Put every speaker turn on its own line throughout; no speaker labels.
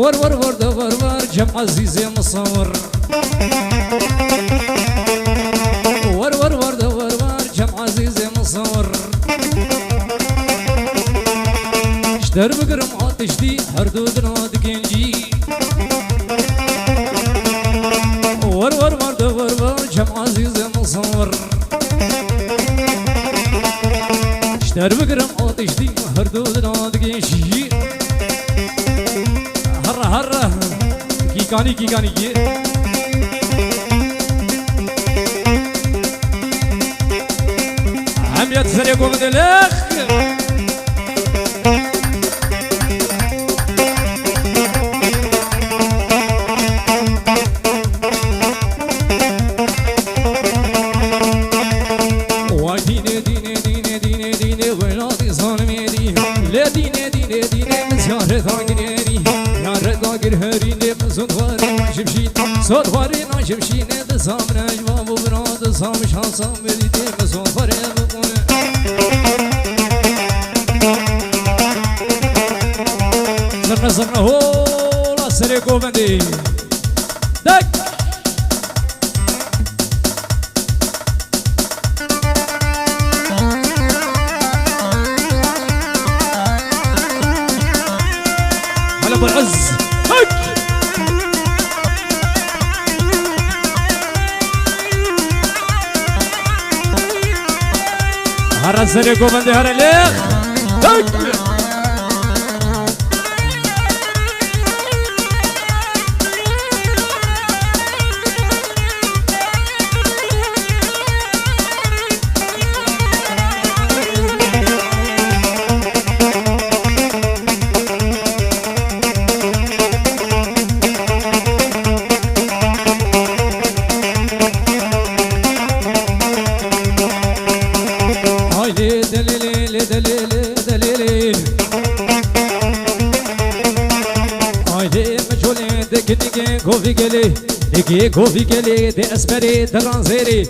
ور دور ور جم عزيزي مصور ور دور ور جم عزيزي مصور اشتر بقرم عطش دي حردود نود كنجي ور دور ور جم عزيزي مصور اشتر بقرم عطش دي حردود نود كنجي هرة كيكاني هم يتسرقوا من الاخ وديني ديني ولادي ظالمي دي لا ديني من زيارة ثاقنيري هريني بزودواري ناشمشين صدواري ناشمشين دزام نجوام وبراد دزام شانسام بديتي بزودواري بقونه زرنا هولا سريكو بندي دك هلا ابو العز هر سريكو بندي هر ليخ كوفي قالي دي اسبري درانزيري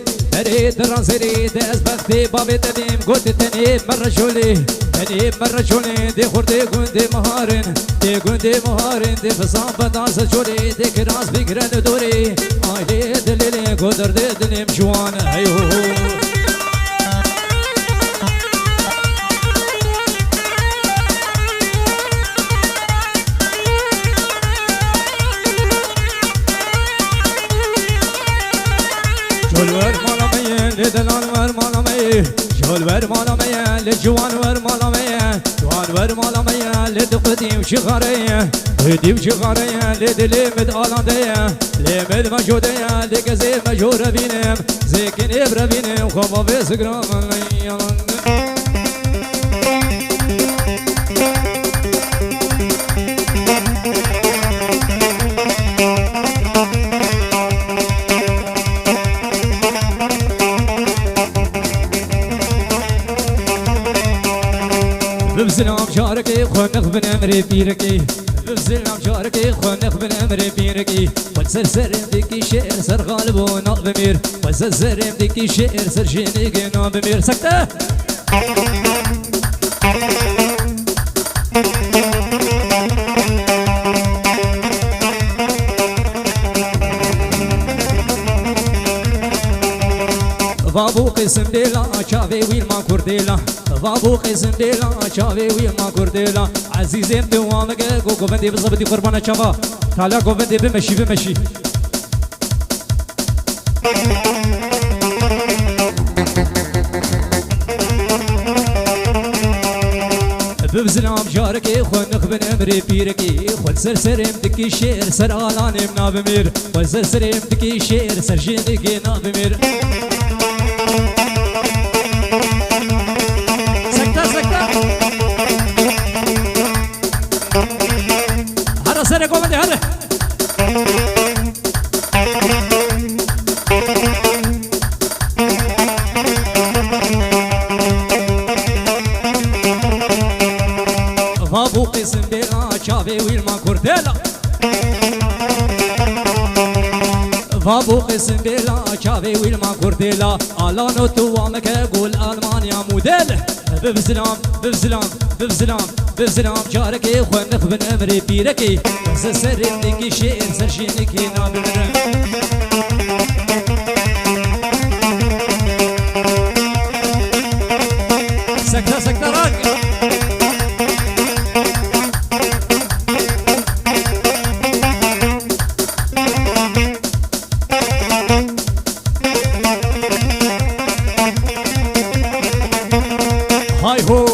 درانزيري دي اسبختي بابي تديم قلت تاني مرة شولي دي خردي قندي مهارن دي فصام بداس شولي دي كراس بقرن دوري آيلي دليلي قدر دي دليم جوان هيهو دلان ور مالا مي شول ور مالا مي لجوان ور مالا مي جوان ور مالا مي لدقديم شغاري وديم شغاري لدلي مد آلاندي لمد مجودي لكزي مجور بينم زيكن ابر بينم خما بسقرام ببزلام شاركي خونق بن امري بيركي ببزلام شاركي خونق بن امري بيركي والسرسر ديكي شعر سر غالب وناق بمير والسرسر ديكي شعر سر جينيكي ناق بمير سكتة بابو قسم ديلا شافي ويل ما كرديلا بابو قسم ديلا شافي ويل ما كرديلا عزيزين دوامك كوكو بندي بزبدي قربانه شافا تالا كو بندي بمشي ببزلام جاركي خونق بن امري بيركي خل سرسرم دكي شير سر آلانم نابمير خل سرسرم دكي شير سر جينيكي نابمير سرقوا بدي هلا بابو قسم ديلا شافي ويل ما كرديلا بابو قسم ديلا شافي ويل ما كرديلا الانو تو وامك قول المانيا موديل ببزلام بزرام جاركي خونخ بن امري بيركي سسرتك شير سرشينك نابرم سكتة سكتة راك هاي هو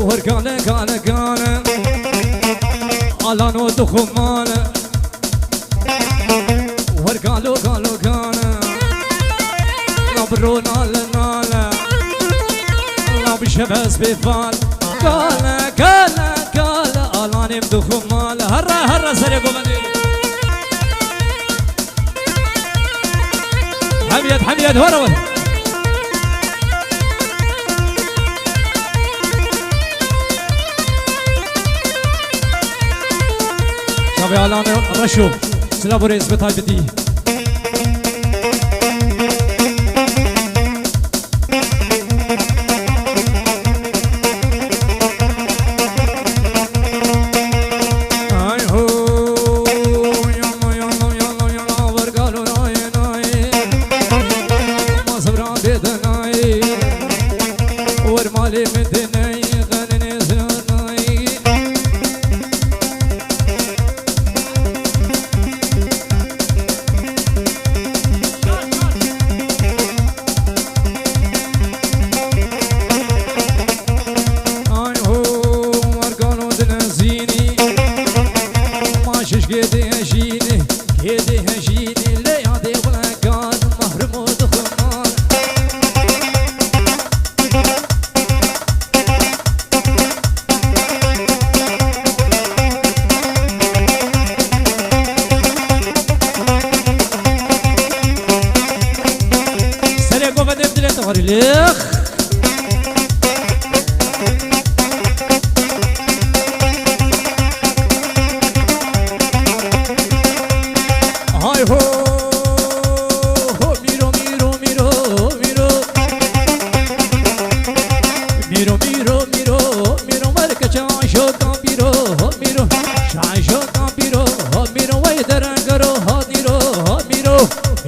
ورقانا قانا قانا علانو دخمانا ورقالو قالو قانا نبرونا لنالا نبشبس بفال قالا قالا قالا علاني بدخمالا هرا هرا سريقو بني حميد حميد هورا شابي علاني رشو سلابو ريز بتاي بدي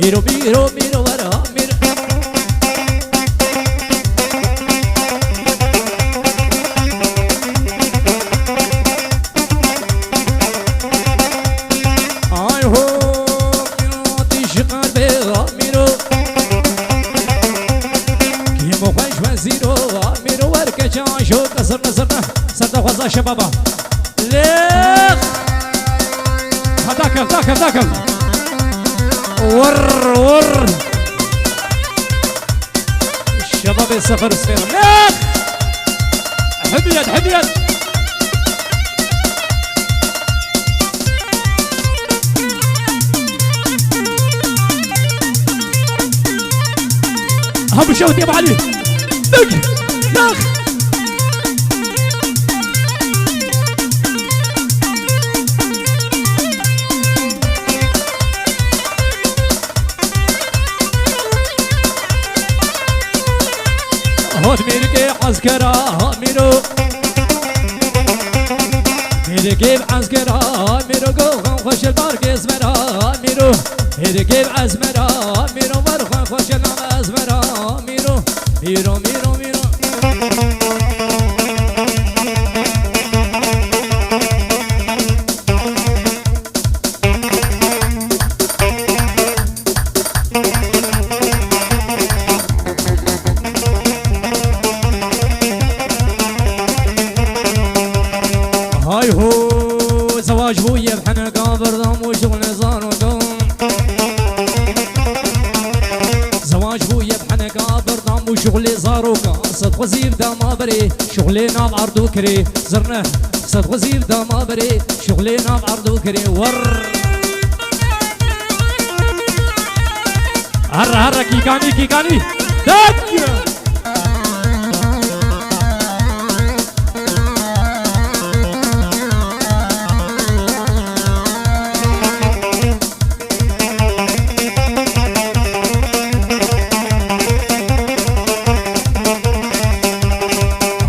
ميرو ميرو ميرو ورا ميرو آي هو ميرو تشقر بيرو ميرو كيمو خوش وزيرو ميرو وركة شو كسر نزرنا سردا خوزا شبابا ليخ هداكم هداكم هداكم ور ور الشباب السفر الصغير ليخ حبيت حبيت هم شوت يا ابو علي دق دق هود ميركي عسكرة ميرو ميركي بعسكرة ميرو قوغن خوش البارك اسمرا ميرو ميركي بعزمرا ميرو مرخن خوش النام اسمرا ميرو ميرو ميرو ميرو هاي هو زواج هو يبحنا قابر ضم وشغل زار ودوم زواج هو يبحنا قابر ضم وشغل زار صدق وزيف دا ما بري شغلنا بعرضو كري زرنا صدق وزيف دا ما بري شغلنا بعرضو كري ور هر هر كيكاني كيكاني دك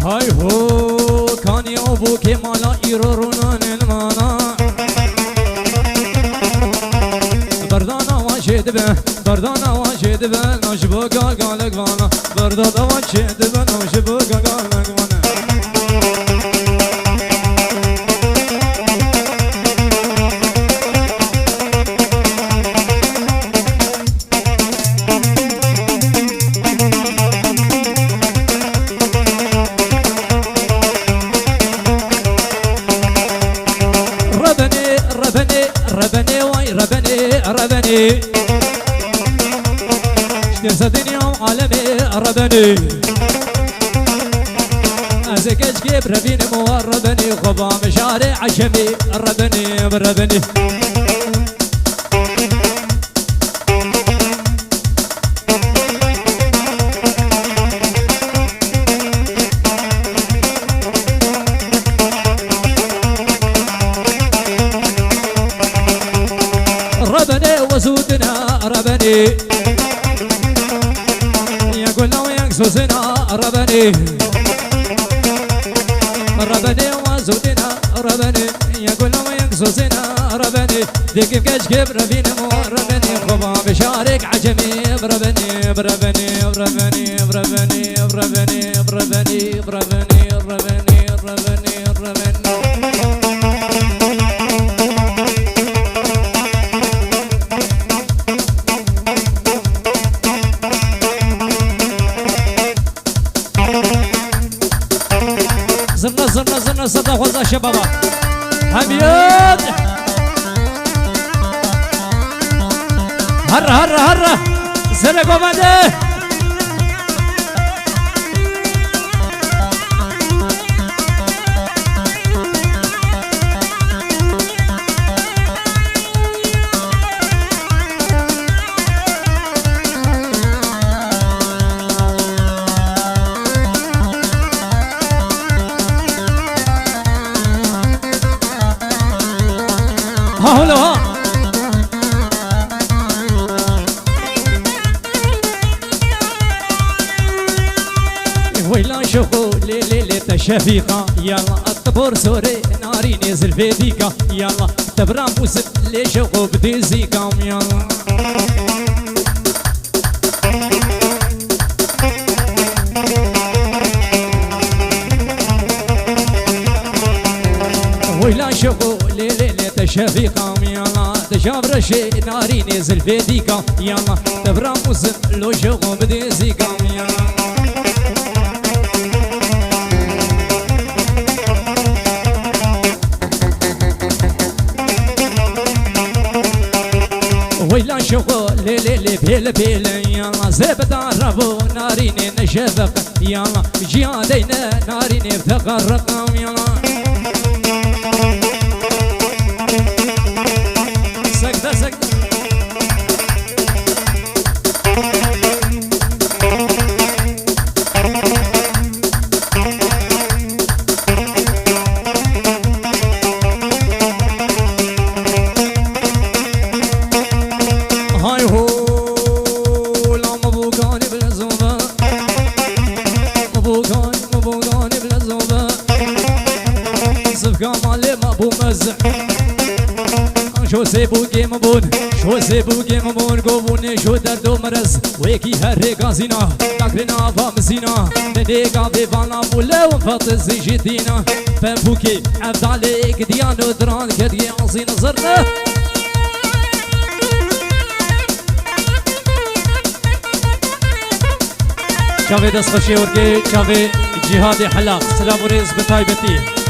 هاي هو دي مالا يرورونان المانا بردانا واشد به بردانا واشد به نشبوكا قالك وانا بردانا واشد به نشبوكا قالك وانا ربني اشترس الدنيا وعالمي ربني ازكج كيف ربيني موربني خبا مشارع عشمي ربني بربني وزودنا ربني يقول لو يقصصنا ربني ربني وزودنا ربني يقول لو يقصصنا ربني ديك كشكب ربينا مو ربني خبا بشارك عجمي بربني بربني بربني بربني بربني بربني بربني بربني بربني بربني زرنا صدق وزا شبابا حبيات هر زرقوا بده هولو ها ويلا شوفوا ليلة الشفيقة يلا الطبور سوري ناري نزل في ديكا يلا تبرام وسط لي شوفوا بدي زيكا يلا ويلا شوفوا ليلة الشفيقة يلا تجاب رشي ناري نزل في ديكا يلا تبرام وسط لو شوفوا بدي زيكا يلا ويلا شوفوا ليلي بيل بيل يلا زبد عربو ناريني نشفق يلا جيادينا ناريني افتقر رقم يلا سكتة سكتة شو سيبو جيم بون شو سيبو جيم بون قووني شو دردو مرز ويكي هري قازينا تاكرنا فامسينا نديقا بيفانا بولا ونفط زيجيتينا فنفوكي عفداليك ديانو دران كدي عصي نظرنا شافي دست خشي ورقي شافي جهادي حلاق سلام وريز بتايبتي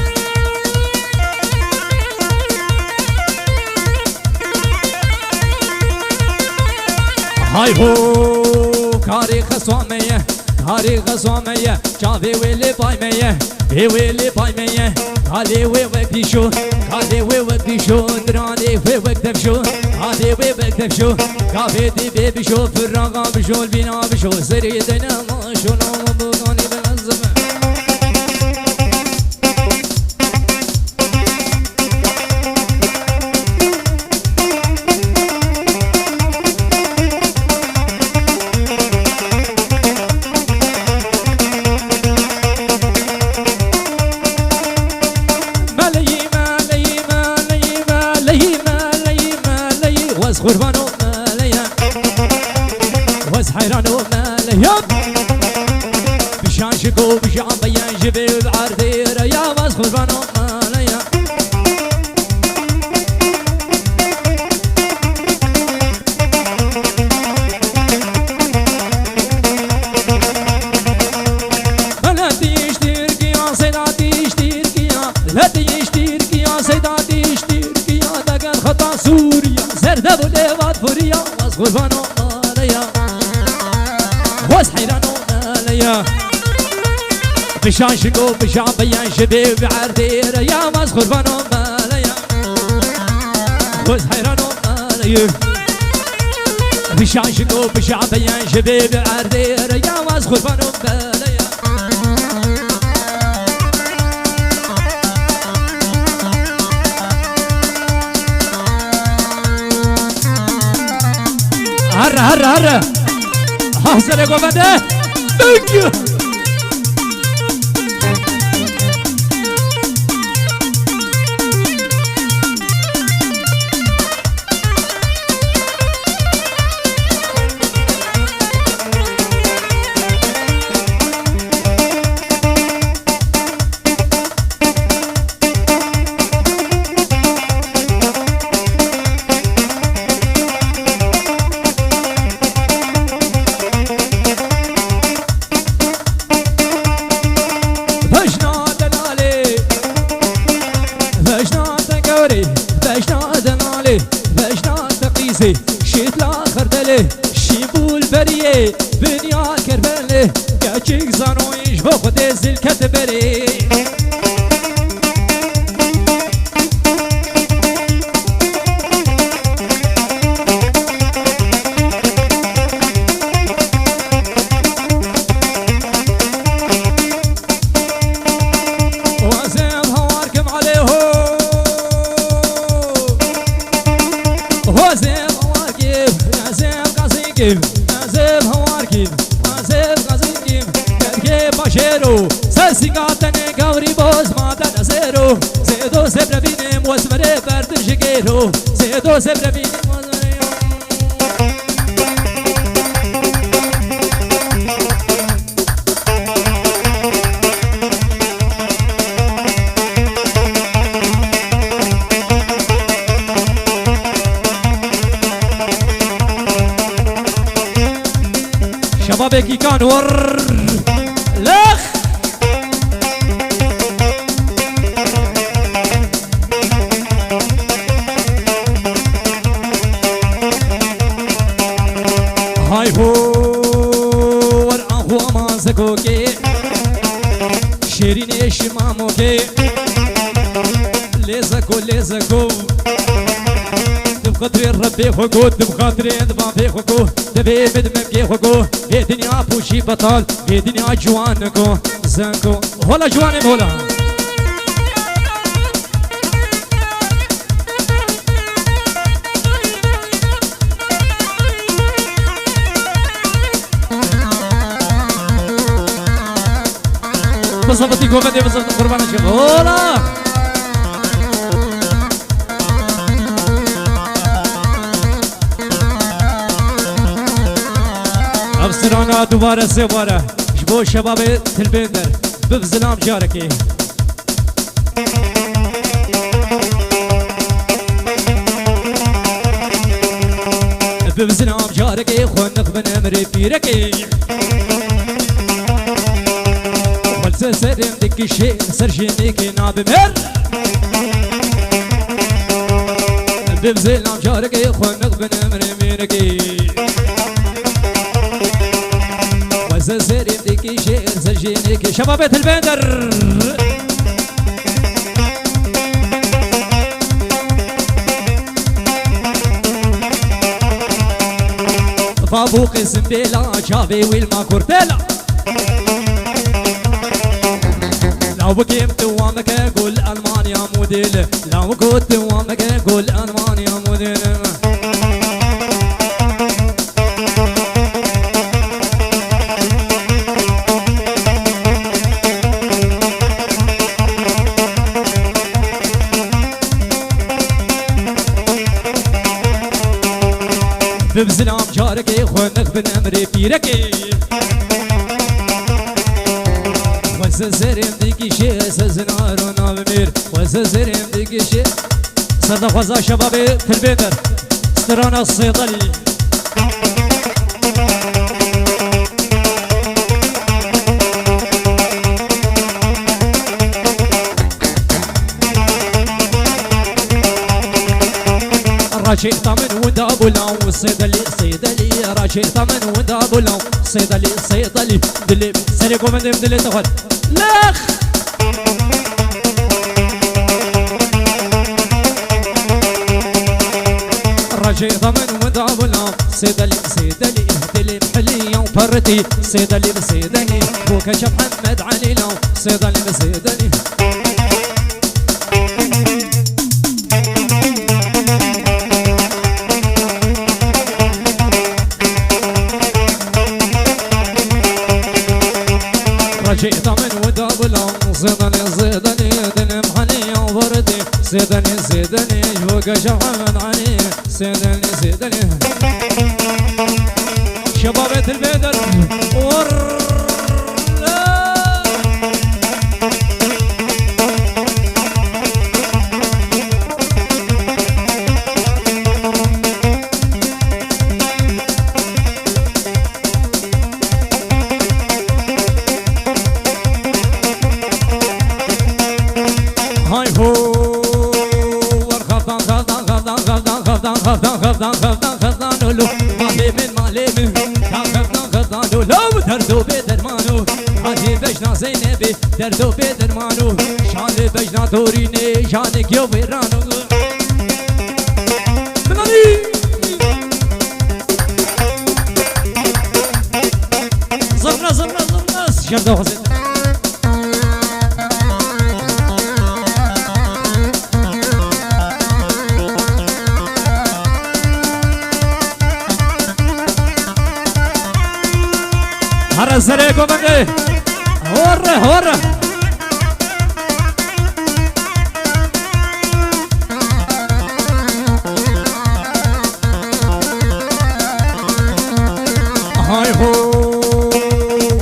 هاي هو كاري خسوامية كاري خسوامية شافي ويلي بايمية بي ويلي بايمية كالي وي وقتشو كالي وي وقتشو دراني وي وقتشو كالي وي وقتشو كافي دي بي بشو فراغا بشو البينا بشو سريدنا ما شو نوم بغاني بالزمن قربان وماليا واز حيران وماليا بشان شكو بشان بيان جبيل عردير يا واز قربان وماليا لا تيشتير كيا سيدا تيشتير كيا دقن خطا سوريا زرده بوليوات فوريا واز قربان وماليا واز حيران وماليا بشان شكو بشان بيان شبيب عردير يا واز قربان وماليا واز حيران وماليا بشان شكو بشان بيان شبيب عردير يا واز قربان وماليا هرّا هرّا هرّا حاصل يا قومده شيت لاخر دله شيبول بريه بنيا كربله كاچيك زانويش بخد زل كتبري وازم هواركم عليه وازم نازم هواركيم نازم غازيكيم كركي باشيرو سرسيقاتني قوري بوز ماتا نزيرو زيدو سبربينيم واسمري بردن شكيرو زيدو سبربينيم واسمري شبابك كان ور لخ هاي هور اخو ما زكوكي شيرين شماموكي لزكو بخاطري ربي خوكو بخاطري ضبابي خوكو تبي بدمك خوكو في دنيا بوشي بطل في دنيا جوانكو زنكو هلا جواني مولا بصفتي كوفتي بصفتي قربان الشيخ هلا افسرانا دوباره سواره جبو شباب تلبندر بفزلام جاركي بفزلام جاركي خونق من امري فيركي خلص سرم دكي شيء سرجينيكي نابمر بفزلام جاركي خونق من امري فيركي زريم ديكي شير سجينيكي شبابة البندر فابو قسم بلا شافي والما كورتيلا لو كنت وامك قول المانيا موديل لو كنت وامك قول المانيا موديل ببزلام جاركي خونك بن امري بيركي وسزرم ديكي شي سزنارو نابمير وسزرم ديكي شي صرنا خوزا شبابي في البيتر سترانا الصيدلي راجي طمن ودابو لو صيدلي صيدلي راجي طمن ودابو لو صيدلي صيدلي دلي سريكو من دلي تاخد لخ راجي طمن ودابو لو صيدلي صيدلي دلي محلي وفرتي صيدلي بصيدلي بوكا شاف محمد علي لو صيدلي بصيدلي جئت من ودابلو صيدني صيدني دنم حني وبردي صيدني صيدني فوق شحن عني صيدني صيدني شبابة البدر خفضان لو مالي خفضان لو دردو بدرمانو حاجی بجنا زینبی دردو بدرمانو شان بجنا دورینه شان کیو بیرانو زرنا شردو حسین هر زره کو بنده هور هاي هو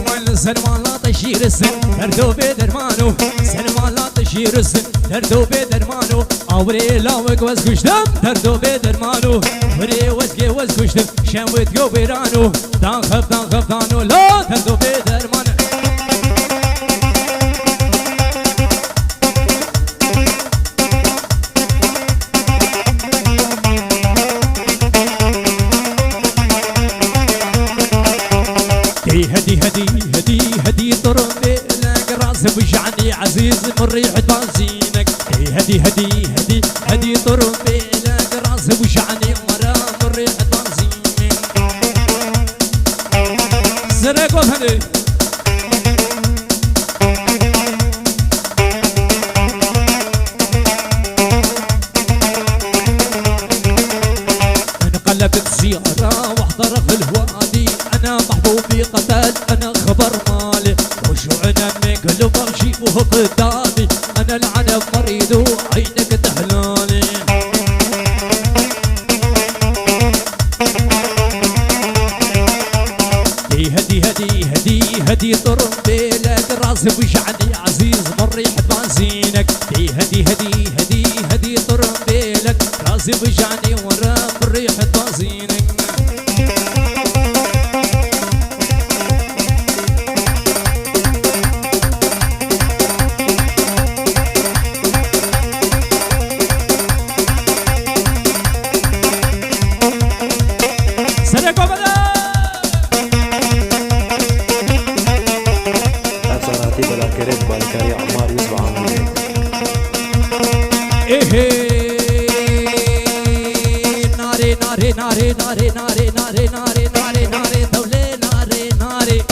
من سلمان تشير السن دردو بدرمانو سلمان تشير السن دردو بدرمانو اوري لاوك وز كشتم دردو بدرمانو وري وز كشتم شموت جو بيرانو دان خفضانو لا دردو بدرمانو هدي طرمي لك راس بجعني عزيز من ريحة بنزينك هدي طرمي لك راس بجعني مرا من ريحة بنزينك سرق وهدي انقلبت زيارة واحضر في الوادي انا محبوبي قتل انا خبر مالي وشوعنا من قلب ارشيفه قدامي انا العنب مريض وعينك تهلالي هدي طرمبي لك راس بجعني عزيز من ريحة بنزينك هدي طرمبي لك راس بجعني ورا من ريحة بنزينك ناري دولة ناري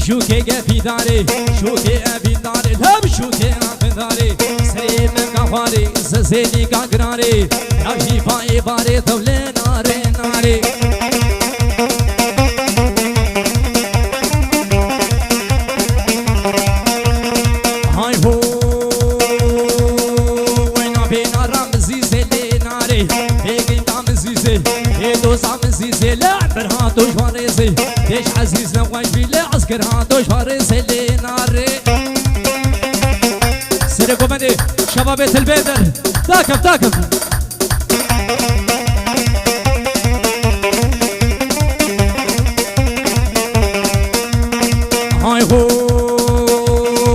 شوكي في داري شوكي في داري لم شوكي في داري سري من قفاري سزيني قاقراري يا شفاي باري دولة ناري هاي هو وين بين رمزي زلي ناري عزيز نواش بيلا عسكر هادوش فارس اللي ناري سيركو بني شبابة البدر تاكب تاكب هاي هو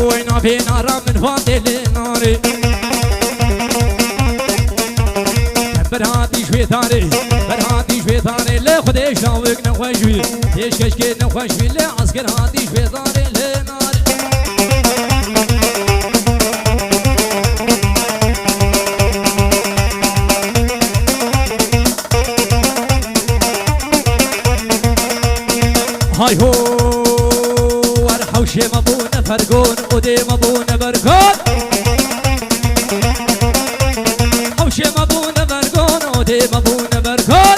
وين في نار من فاضي لناري برهاتي شوي ثاني برهاتي شوي ثاني لا خديش ناوك نخوشوي ايش كشكي نخوشوي لا عسكر هاتي شوي ثاني لناري هاي هو ورحوشي مبونا فرقون ودي مبونا بركون حوشي مبونا بركون ودي مبونا بركون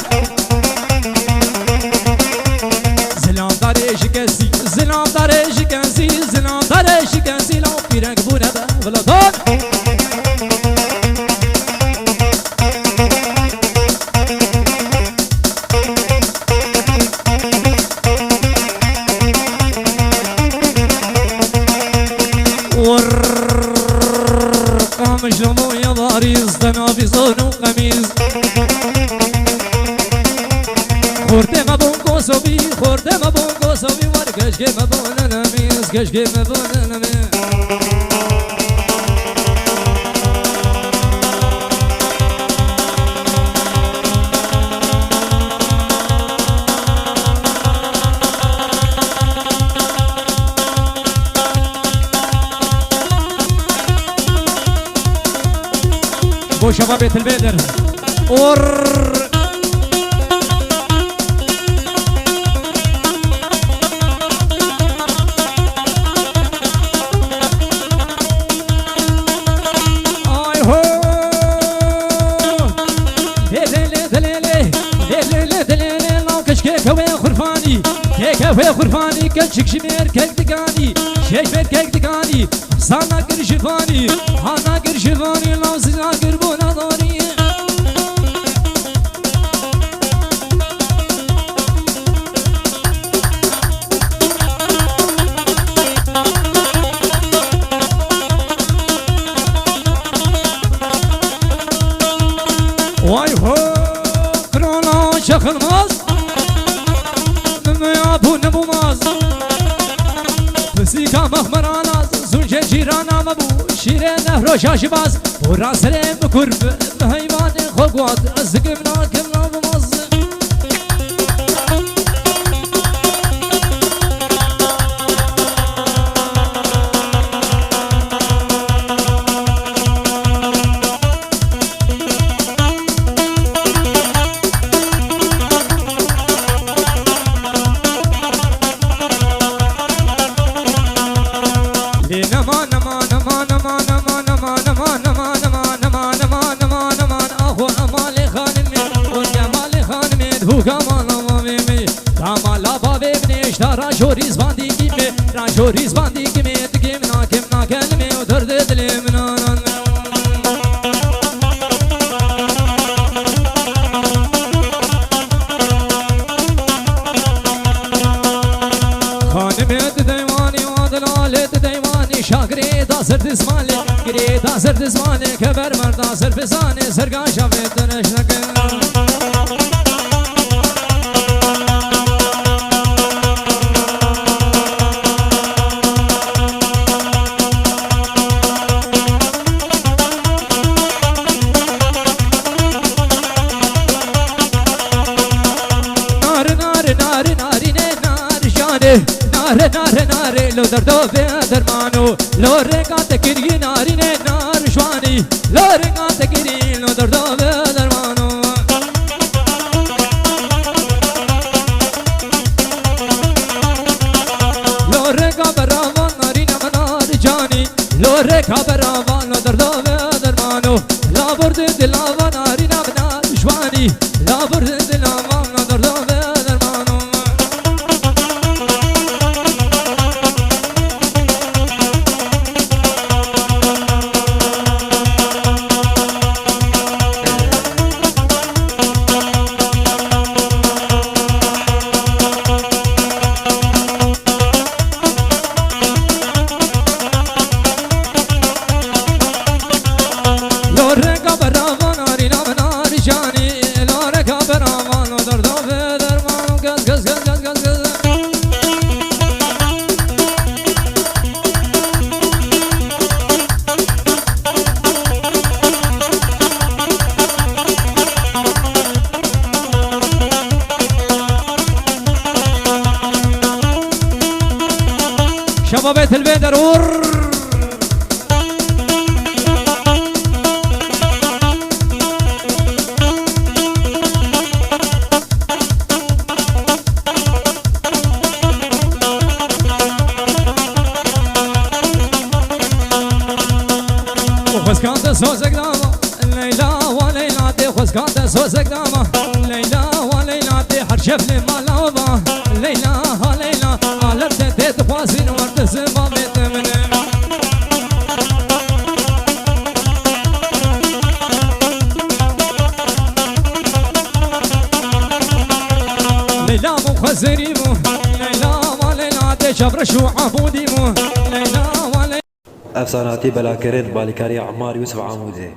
زلام داري شكاسي زلام داري شكاسي زلام داري شكاسي لو في رنقبونا بلطون مجلمو يا ضاريز تنافي صون وقميز خورتي ما بون قوسوبي خورتي ما بون قوسوبي ورقشكي ما بون نميز كشكي ما بون نميز بو شبابة البدر آي هو دليلي لو كشكيك هوي خرفاني كيك هوي خرفاني كشك شمير كيك دقاني شيك بيت كيك دقاني صانا كرشفاني هانا كرشفاني لو سنا كربونا داري واي هو كرونا شخلماز مميابو نبوماز بسيكا مخمراناز زوجة جيرانا مبو شيرين نهرو شاشباز ورا سليم كرب مهيمان خوقوات الزقمنا كمنا بماز راجوريز باندي كيمي راجوريز باندي كيمي تكيمنا كيمنا كلمي ودرد دلمنا خانمي ديواني ودلالة ديواني شاكري داسر دسمالي كري داسر دسمالي كبر مردا سر فساني سرقا شافت نشنك نار نار نار لو دردو درمانو لو رنگا تکری ناری نه نار شوانی لو رنگا تکری لو دردو درمانو لو رنگا براوان ناری نه منار جانی لو رنگا براوان لو دردو درمانو لا برد دلاوان ناری نه منار شوانی لا برد دلاوان لو دردو درور خسكانت سوزك داما ليلى وليلى دي خسكانت سوزك داما ليلى وليلى دي حرشف لي مالوبا ليلى ليلى عالمت دي تفاصيل وارتسم بيت من ليلى مخزري مو ليلى وليلى دي شبرش وعبودي مو ليلى
افساناتی بلاکرد بالکاری عمار یوسف عاموزه